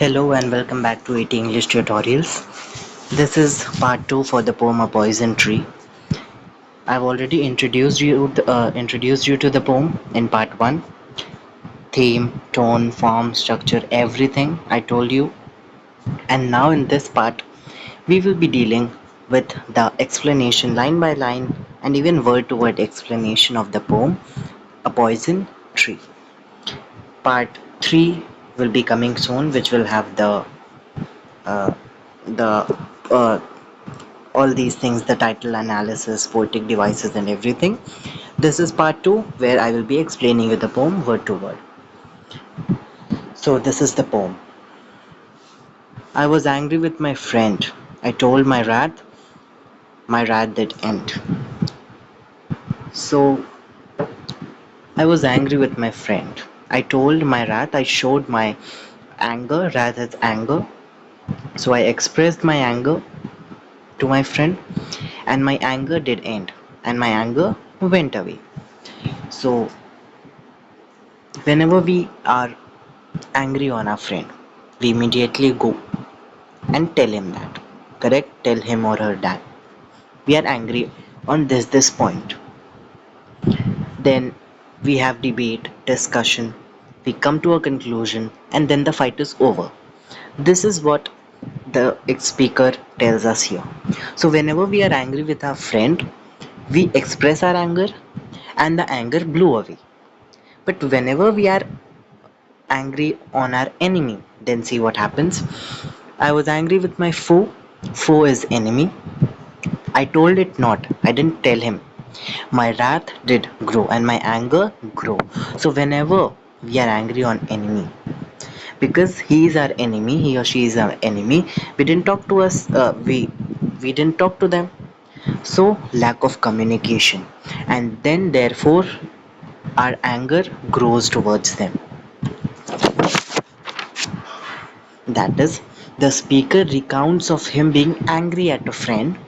Hello and welcome back to 80 English Tutorials. This is part 2 for the poem A Poison Tree. I've already introduced you to the poem in part 1. Theme, tone, form, structure, everything I told you. And now in this part, we will be dealing with the explanation line by line and even word to word explanation of the poem A Poison Tree. Part 3 will be coming soon, which will have uh, the uh, all these things, the title analysis, poetic devices and everything. This is part 2 where I will be explaining you the poem word to word. So this is the poem. I was angry with my friend. I told my wrath did end. So I was angry with my friend. I told my wrath, I showed my anger, wrath as anger. So I expressed my anger to my friend and my anger did end and my anger went away. So whenever we are angry on our friend, we immediately go and tell him that. Correct? Tell him or her that we are angry on this point. Then we have debate, discussion, we come to a conclusion, and then the fight is over. This is what the speaker tells us here. So whenever we are angry with our friend, we express our anger and the anger blew away. But whenever we are angry on our enemy, then see what happens. I was angry with my foe. Foe is enemy. I told it not. I didn't tell him. My wrath did grow and my anger grow. So whenever we are angry on enemy, because he is our enemy, he or she is our enemy, we didn't talk to us. We didn't talk to them. So lack of communication, and then therefore our anger grows towards them. That is, the speaker recounts of him being angry at a friend.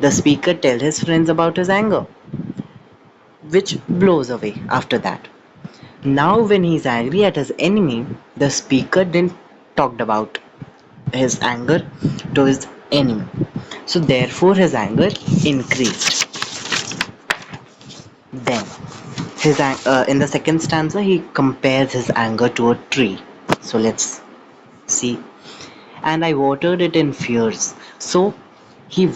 The speaker tells his friends about his anger, which blows away after that. Now, when he's angry at his enemy, the speaker didn't talked about his anger to his enemy. So, therefore, his anger increased. Then, in the second stanza, he compares his anger to a tree. So, let's see. And I watered it in fears. So he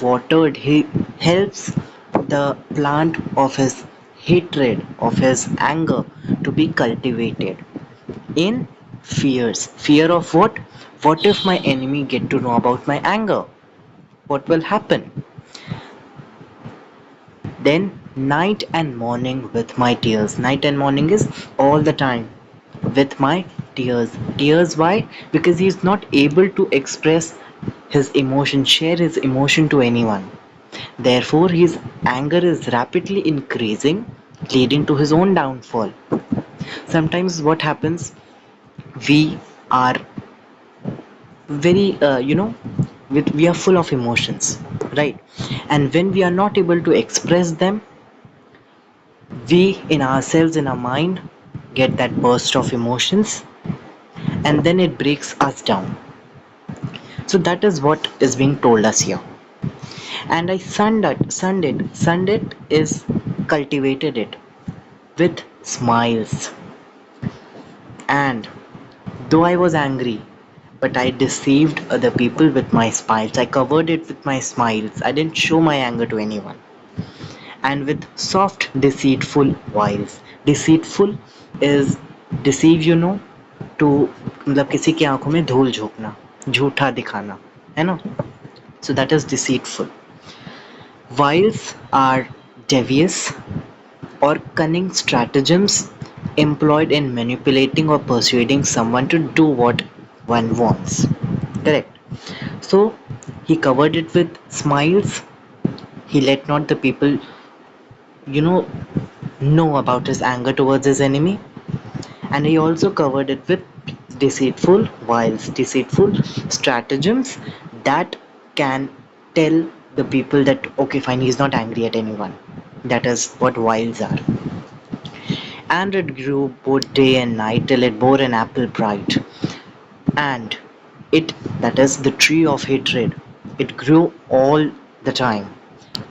helps the plant of his hatred, of his anger to be cultivated in fears. Fear of what? What if my enemy get to know about my anger? What will happen? Then night and morning with my tears. Night and morning is all the time with my tears. Tears, why? Because he is not able to express his emotion, share his emotion to anyone. Therefore, his anger is rapidly increasing, leading to his own downfall. Sometimes, what happens? We are very, we are full of emotions, right? And when we are not able to express them, we in ourselves, in our mind, get that burst of emotions, and then it breaks us down. So that is what is being told us here. And I sunned it is cultivated it with smiles. And though I was angry, but I deceived other people with my smiles. I covered it with my smiles. I didn't show my anger to anyone. And with soft, deceitful wiles. Deceitful is deceive, to मतलब किसी की आंखों में धूल झोंकना, झूठा दिखाना, है ना? So that is deceitful. Wiles are devious or cunning stratagems employed in manipulating or persuading someone to do what one wants. Correct. So he covered it with smiles. He let not the people, you know, know about his anger towards his enemy. And he also covered it with deceitful wiles, deceitful stratagems that can tell the people that okay, fine, he's not angry at anyone. That is what wiles are. And it grew both day and night till it bore an apple bright. And It, that is the tree of hatred, it grew all the time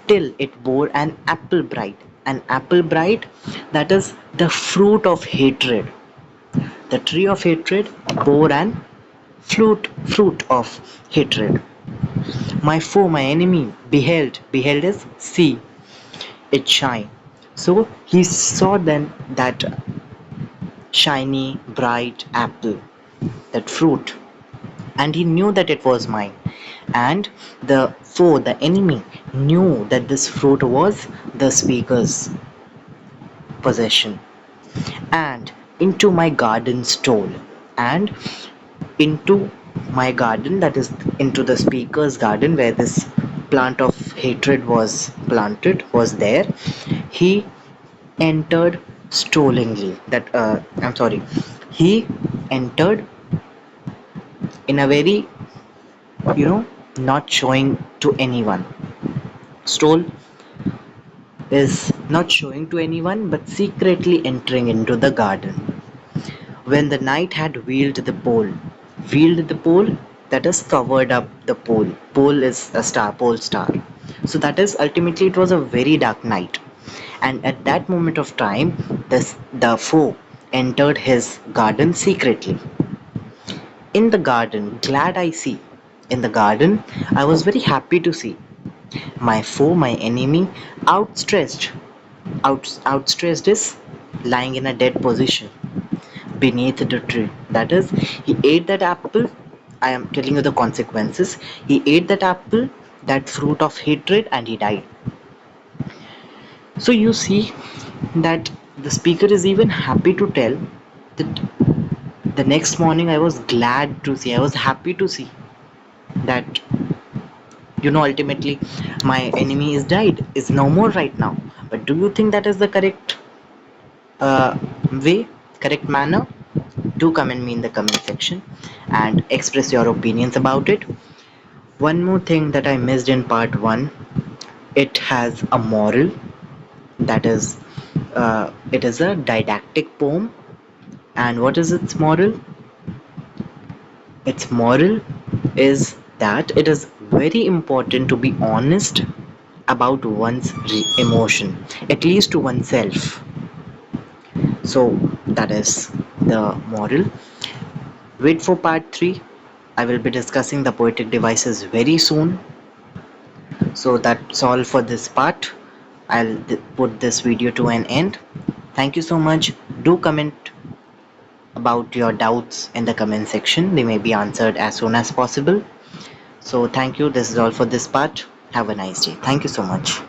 till it bore an apple bright. An apple bright, that is the fruit of hatred. The tree of hatred bore an fruit of hatred. My foe, my enemy, beheld is see it shine. So he saw then that shiny, bright apple, that fruit, and he knew that it was mine. And the foe, the enemy, knew that this fruit was the speaker's possession, and into my garden stole, and into my garden, that is into the speaker's garden where this plant of hatred was planted, was there. He entered stolingly. That I'm sorry. He entered in a very, not showing to anyone. Stole is not showing to anyone, but secretly entering into the garden. When the night had wheeled the pole, that is covered up the pole. Pole is a star, pole star. So that is ultimately it was a very dark night. And at that moment of time, the foe entered his garden secretly. In the garden, glad I see. In the garden, I was very happy to see my foe, my enemy, outstretched. Outstretched is lying in a dead position beneath the tree. That is, he ate that apple. I am telling you the consequences. He ate that apple, that fruit of hatred, and he died. So you see that the speaker is even happy to tell that the next morning I was glad to see, I was happy to see that, ultimately my enemy is died, is no more right now. But do you think that is the correct way, correct manner? Do comment me in the comment section and express your opinions about it. One more thing that I missed in part 1, it has a moral, that is, it is a didactic poem. And what is its moral? Its moral is that it is very important to be honest about one's emotion, at least to oneself. So that is the moral. Wait for part 3. I will be discussing the poetic devices very soon. So that's all for this part. I'll put this video to an end. Thank you so much. Do comment about your doubts in the comment section. They may be answered as soon as possible. So thank you. This is all for this part. Have a nice day. Thank you so much.